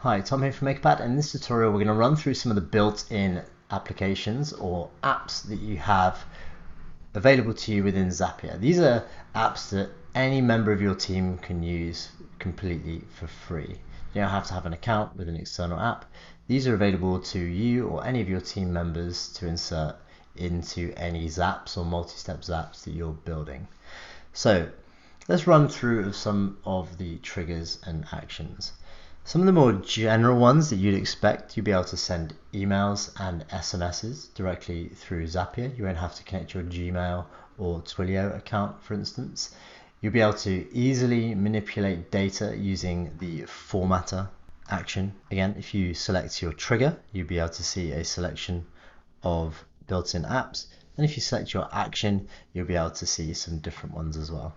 Hi, Tom here from Makerpad. In this tutorial, we're going to run through some of the built-in applications or apps that you have available to you within Zapier. These are apps that any member of your team can use completely for free. You don't have to have an account with an external app. These are available to you or any of your team members to insert into any Zaps or multi-step Zaps that you're building. So let's run through some of the triggers and actions. Some of the more general ones that you'd expect, you'll be able to send emails and SMSs directly through Zapier. You won't have to connect your Gmail or Twilio account, for instance. You'll be able to easily manipulate data using the formatter action. Again, if you select your trigger, you'll be able to see a selection of built-in apps. And if you select your action, you'll be able to see some different ones as well.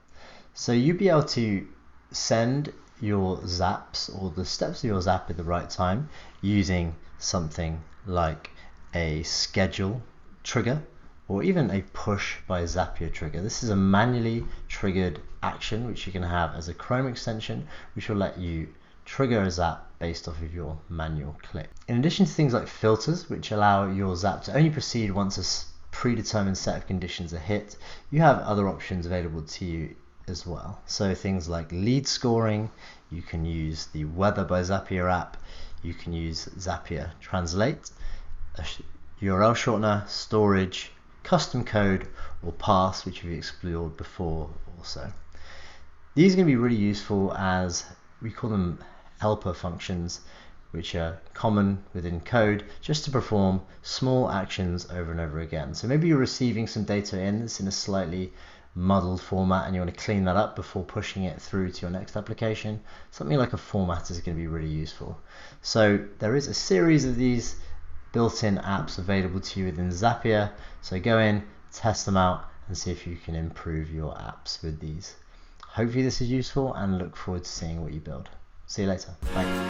So you'll be able to send your zaps or the steps of your zap at the right time using something like a schedule trigger or even a push by Zapier trigger. This is a manually triggered action which you can have as a Chrome extension, which will let you trigger a zap based off of your manual click. In addition to things like filters, which allow your zap to only proceed once a predetermined set of conditions are hit, you have other options available to you as well. So things like lead scoring, you can use the Weather by Zapier app, you can use Zapier Translate, a URL shortener, storage, custom code, or pass, which we've explored before also. These are going to be really useful as we call them helper functions, which are common within code just to perform small actions over and over again. So maybe you're receiving some data in that's in a slightly muddled format and you want to clean that up before pushing it through to your next application. Something like a format is going to be really useful. So there is a series of these built-in apps available to you within Zapier. So go in, test them out, and see if you can improve your apps with these. Hopefully this is useful and look forward to seeing what you build. See you later. Bye.